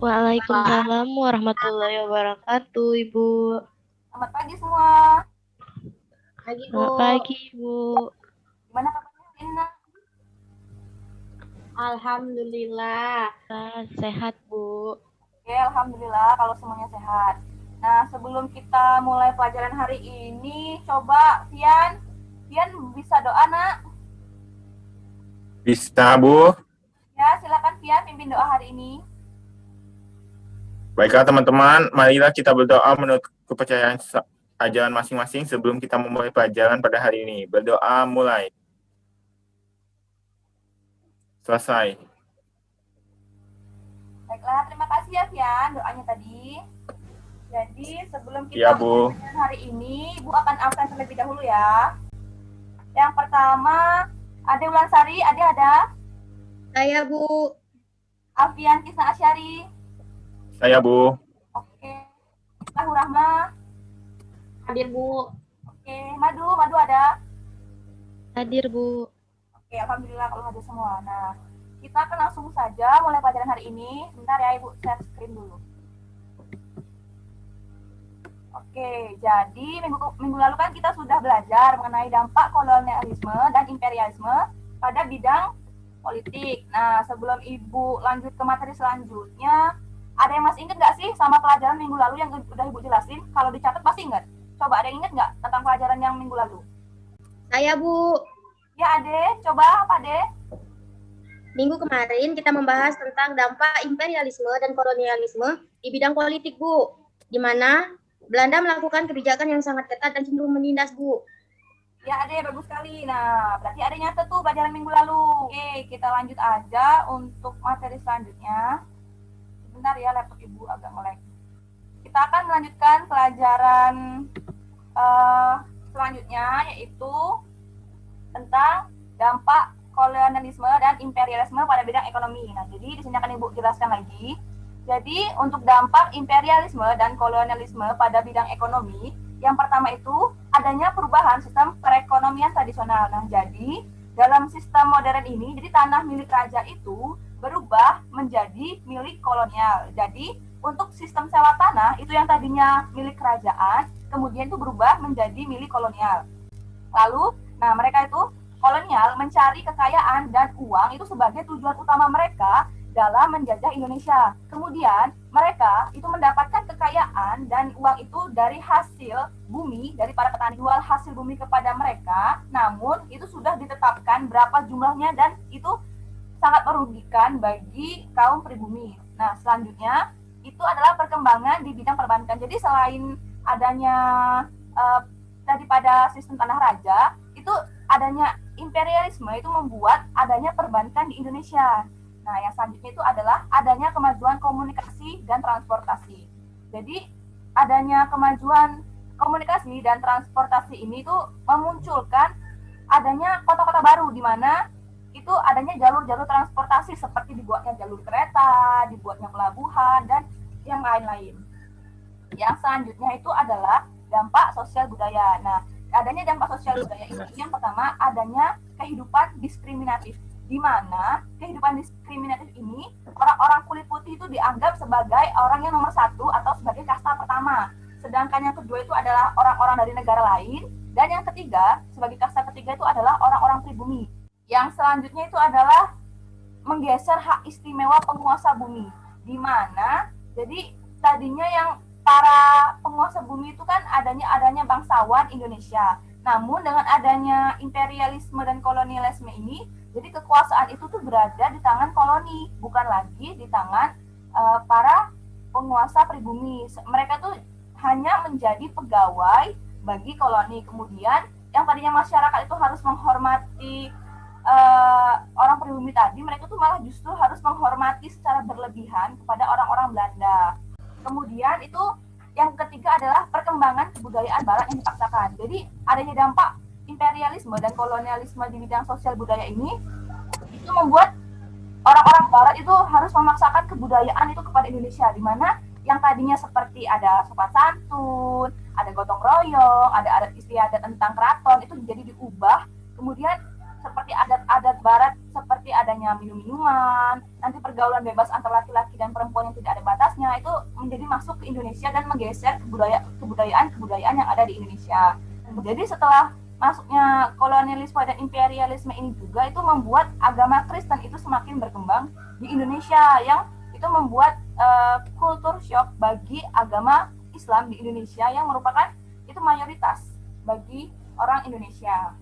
Waalaikumsalam warahmatullahi wabarakatuh, Ibu. Selamat pagi semua. Pagi, Bu. Selamat pagi, Ibu. Gimana kabarnya Inna? Alhamdulillah. Sehat, Bu. Oke, alhamdulillah kalau semuanya sehat. Nah, sebelum kita mulai pelajaran hari ini, coba Fian bisa doa, Nak? Bisa, Bu. Ya, silakan Fian pimpin doa hari ini. Baiklah teman-teman, marilah kita berdoa menurut kepercayaan ajaran masing-masing sebelum kita memulai pelajaran pada hari ini. Berdoa mulai. Selesai. Baiklah, terima kasih ya Fian doanya tadi. Jadi sebelum Ya, kita Bu. mulai hari ini, Ibu akan absen terlebih dahulu ya. Yang pertama, Ade Ulansari, Ade ada? Saya, Bu. Alfian Kisna Asyari. Saya, Bu. Oke. Lahu Rahma. Hadir, Bu. Oke, Madu ada? Hadir, Bu. Oke, alhamdulillah kalau hadir semua. Nah, kita akan langsung saja mulai pelajaran hari ini. Bentar ya, Ibu share screen dulu. Oke, jadi minggu lalu kan kita sudah belajar mengenai dampak kolonialisme dan imperialisme pada bidang politik. Nah, sebelum Ibu lanjut ke materi selanjutnya, ada yang masih ingat nggak sih sama pelajaran minggu lalu yang udah Ibu jelasin? Kalau dicatat pasti ingat. Coba ada yang ingat nggak tentang pelajaran yang minggu lalu? Saya, Bu. Ya, Ade. Coba apa, Ade? Minggu kemarin kita membahas tentang dampak imperialisme dan kolonialisme di bidang politik, Bu. Di mana Belanda melakukan kebijakan yang sangat ketat dan cenderung menindas, Bu. Ya, Ade, bagus sekali. Nah, berarti Ade nyatet tuh pelajaran minggu lalu. Oke, kita lanjut aja untuk materi selanjutnya. Sebentar ya, laptop Ibu agak nge-lag. Kita akan melanjutkan pelajaran selanjutnya, yaitu tentang dampak kolonialisme dan imperialisme pada bidang ekonomi. Nah, jadi di sini akan Ibu jelaskan lagi. Jadi, untuk dampak imperialisme dan kolonialisme pada bidang ekonomi, yang pertama itu adanya perubahan sistem perekonomian tradisional. Nah, jadi dalam sistem modern ini, jadi tanah milik raja itu berubah menjadi milik kolonial. Jadi, untuk sistem sewa tanah itu yang tadinya milik kerajaan, kemudian itu berubah menjadi milik kolonial. Lalu, nah mereka itu kolonial mencari kekayaan dan uang itu sebagai tujuan utama mereka dalam menjajah Indonesia. Kemudian mereka itu mendapatkan kekayaan dan uang itu dari hasil bumi, dari para petani jual hasil bumi kepada mereka, namun itu sudah ditetapkan berapa jumlahnya dan itu sangat merugikan bagi kaum pribumi. Nah, selanjutnya itu adalah perkembangan di bidang perbankan. Jadi selain adanya daripada sistem tanah raja, itu adanya imperialisme itu membuat adanya perbankan di Indonesia. Nah, yang selanjutnya itu adalah adanya kemajuan komunikasi dan transportasi. Jadi, adanya kemajuan komunikasi dan transportasi ini tuh memunculkan adanya kota-kota baru di mana itu adanya jalur-jalur transportasi seperti dibuatnya jalur kereta, dibuatnya pelabuhan, dan yang lain-lain. Yang selanjutnya itu adalah dampak sosial budaya. Nah, adanya dampak sosial budaya ini yang pertama adanya kehidupan diskriminatif, di mana kehidupan diskriminatif ini orang-orang kulit putih itu dianggap sebagai orang yang nomor satu atau sebagai kasta pertama, sedangkan yang kedua itu adalah orang-orang dari negara lain, dan yang ketiga sebagai kasta ketiga itu adalah orang-orang pribumi. Yang selanjutnya itu adalah menggeser hak istimewa penguasa bumi, di mana jadi tadinya yang para penguasa bumi itu kan adanya bangsawan Indonesia. Namun dengan adanya imperialisme dan kolonialisme ini, jadi kekuasaan itu tuh berada di tangan koloni, bukan lagi di tangan para penguasa pribumi. Mereka tuh hanya menjadi pegawai bagi koloni. Kemudian yang tadinya masyarakat itu harus menghormati orang pribumi tadi, mereka tuh malah justru harus menghormati secara berlebihan kepada orang-orang Belanda. Kemudian itu yang ketiga adalah perkembangan kebudayaan barat yang dipaksakan. Jadi adanya dampak imperialisme dan kolonialisme di bidang sosial budaya ini itu membuat orang-orang barat itu harus memaksakan kebudayaan itu kepada Indonesia, di mana yang tadinya seperti ada sopan santun, ada gotong royong, ada adat istiadat tentang keraton itu jadi diubah. Kemudian seperti adat-adat barat seperti seperti adanya minum-minuman, nanti pergaulan bebas antara laki-laki dan perempuan yang tidak ada batasnya, itu menjadi masuk ke Indonesia dan menggeser kebudayaan yang ada di Indonesia. Jadi setelah masuknya kolonialisme dan imperialisme ini juga itu membuat agama Kristen itu semakin berkembang di Indonesia, yang itu membuat kultur shock bagi agama Islam di Indonesia yang merupakan itu mayoritas bagi orang Indonesia.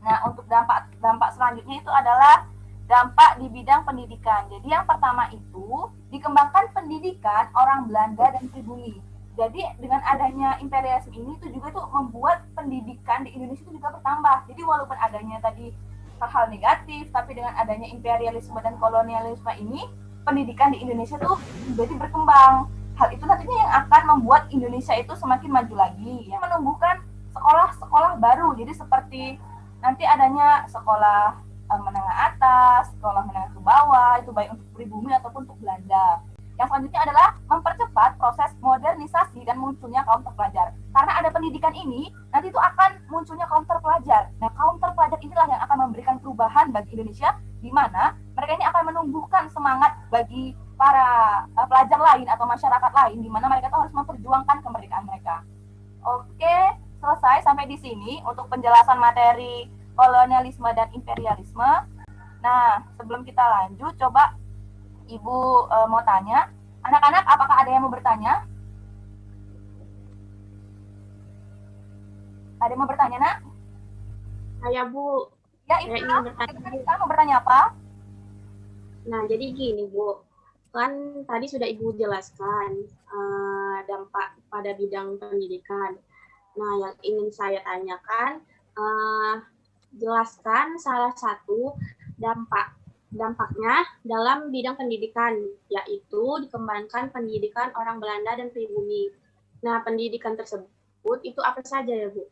Nah, untuk dampak selanjutnya itu adalah dampak di bidang pendidikan. Jadi yang pertama itu dikembangkan pendidikan orang Belanda dan pribumi. Jadi dengan adanya imperialisme ini itu juga tuh membuat pendidikan di Indonesia itu juga bertambah. Jadi walaupun adanya tadi hal-hal negatif, tapi dengan adanya imperialisme dan kolonialisme ini, pendidikan di Indonesia tuh jadi berkembang. Hal itu nantinya yang akan membuat Indonesia itu semakin maju lagi, yang menumbuhkan sekolah-sekolah baru. Jadi seperti nanti adanya sekolah menengah atas, sekolah menengah ke bawah, itu baik untuk pribumi ataupun untuk Belanda. Yang selanjutnya adalah mempercepat proses modernisasi dan munculnya kaum terpelajar. Karena ada pendidikan ini, nanti itu akan munculnya kaum terpelajar. Nah, kaum terpelajar inilah yang akan memberikan perubahan bagi Indonesia, di mana mereka ini akan menumbuhkan semangat bagi para pelajar lain atau masyarakat lain, di mana mereka tuh harus memperjuangkan kemerdekaan mereka. Oke, selesai sampai di sini untuk penjelasan materi kolonialisme dan imperialisme. Nah, sebelum kita lanjut, coba Ibu mau tanya, anak-anak apakah ada yang mau bertanya? Ada yang mau bertanya, Nak? Saya Bu, Ya, saya Ibu, ingin bertanya. kita mau bertanya apa? Nah, jadi gini Bu, kan tadi sudah Ibu jelaskan dampak pada bidang pendidikan. Nah, yang ingin saya tanyakan, jelaskan salah satu dampaknya dalam bidang pendidikan, yaitu dikembangkan pendidikan orang Belanda dan pribumi. Nah, pendidikan tersebut itu apa saja ya Bu?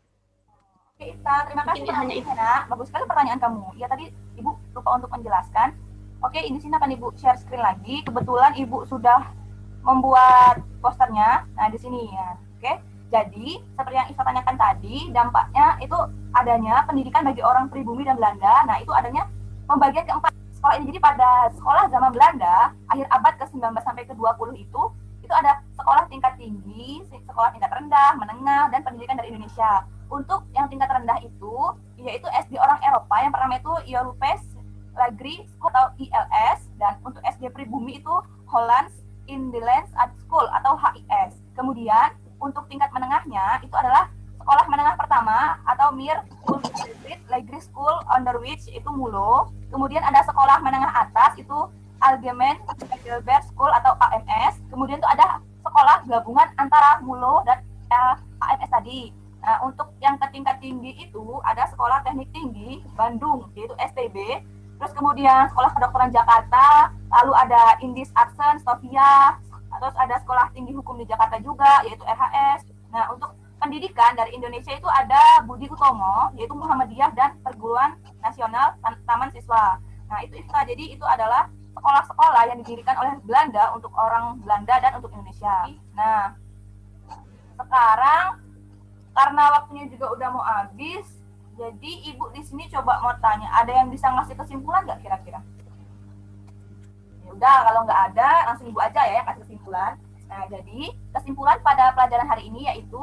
Oke, Ita, terima kasih Mungkin hanya itu. Nak. Bagus sekali pertanyaan kamu. Ya, tadi Ibu lupa untuk menjelaskan. Oke, ini sini akan Ibu share screen lagi. Kebetulan Ibu sudah membuat posternya. Nah, di sini ya. Oke. Jadi, seperti yang Isa tanyakan tadi, dampaknya itu adanya pendidikan bagi orang pribumi dan Belanda. Nah, itu adanya pembagian keempat sekolah ini. Jadi pada sekolah zaman Belanda, akhir abad ke-19 sampai ke-20 itu ada sekolah tingkat tinggi, sekolah tingkat rendah, menengah, dan pendidikan dari Indonesia. Untuk yang tingkat rendah itu, yaitu SD orang Eropa, yang pertama itu Europese Lagri School atau ILS, dan untuk SD pribumi itu Hollands Indelens Art School atau HIS. Kemudian untuk tingkat menengahnya itu adalah sekolah menengah pertama atau Mir Lagri School Onderwijs itu Mulo. Kemudian ada sekolah menengah atas itu Algemeen Middelbaar School atau AMS. Kemudian itu ada sekolah gabungan antara Mulo dan AMS tadi. Nah, untuk yang ke tingkat tinggi itu ada sekolah teknik tinggi Bandung yaitu STB. Terus kemudian sekolah kedokteran Jakarta, lalu ada Indis Arsen, Sofia, terus ada sekolah tinggi hukum di Jakarta juga yaitu RHS. Nah, untuk pendidikan dari Indonesia itu ada Budi Utomo yaitu Muhammadiyah dan Perguruan Nasional Taman Siswa. Nah, itu jadi itu adalah sekolah-sekolah yang didirikan oleh Belanda untuk orang Belanda dan untuk Indonesia. Nah, sekarang karena waktunya juga udah mau habis, jadi Ibu di sini coba mau tanya, ada yang bisa ngasih kesimpulan nggak kira-kira? Ya udah, kalau nggak ada, langsung Ibu aja ya yang kasih kesimpulan. Nah, jadi kesimpulan pada pelajaran hari ini yaitu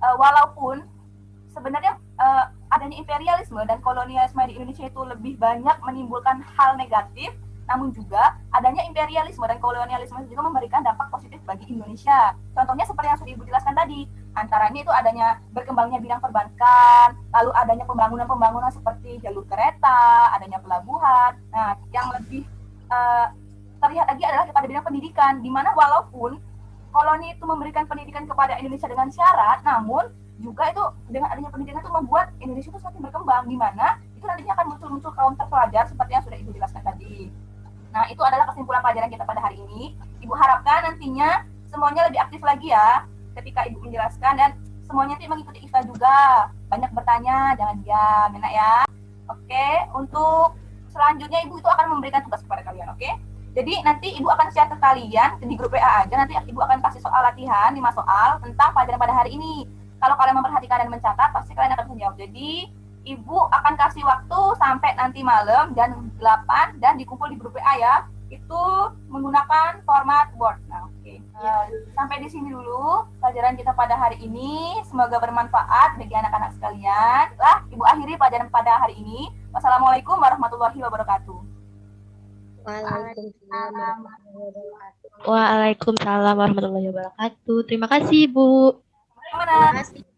walaupun sebenarnya adanya imperialisme dan kolonialisme di Indonesia itu lebih banyak menimbulkan hal negatif, namun juga adanya imperialisme dan kolonialisme juga memberikan dampak positif bagi Indonesia. Contohnya seperti yang sudah Ibu jelaskan tadi, antaranya itu adanya berkembangnya bidang perbankan, lalu adanya pembangunan-pembangunan seperti jalur kereta, adanya pelabuhan. Nah, yang lebih terlihat lagi adalah kepada bidang pendidikan, di mana walaupun koloni itu memberikan pendidikan kepada Indonesia dengan syarat, namun juga itu dengan adanya pendidikan itu membuat Indonesia itu semakin berkembang, di mana itu nantinya akan muncul kaum terpelajar seperti yang sudah Ibu jelaskan tadi. Nah, itu adalah kesimpulan pelajaran kita pada hari ini. Ibu harapkan nantinya semuanya lebih aktif lagi ya ketika Ibu menjelaskan, dan semuanya nanti mengikuti Ifta juga. Banyak bertanya, jangan diam, enak ya. Oke, untuk selanjutnya Ibu itu akan memberikan tugas kepada kalian, oke? Jadi nanti Ibu akan share ke kalian di grup WA aja, nanti Ibu akan kasih soal latihan 5 soal tentang pelajaran pada hari ini. Kalau kalian memperhatikan dan mencatat, pasti kalian akan bisa jawab. Jadi Ibu akan kasih waktu sampai nanti malam jam 8 dan dikumpul di grup WA ya. Itu menggunakan format Word. Nah, oke. Sampai di sini dulu pelajaran kita pada hari ini. Semoga bermanfaat bagi anak-anak sekalian. Lah, Ibu akhiri pelajaran pada hari ini. Wassalamualaikum warahmatullahi wabarakatuh. Waalaikumsalam warahmatullahi wabarakatuh. Waalaikumsalam warahmatullahi wabarakatuh. Terima kasih, Bu. Gimana? Terima kasih.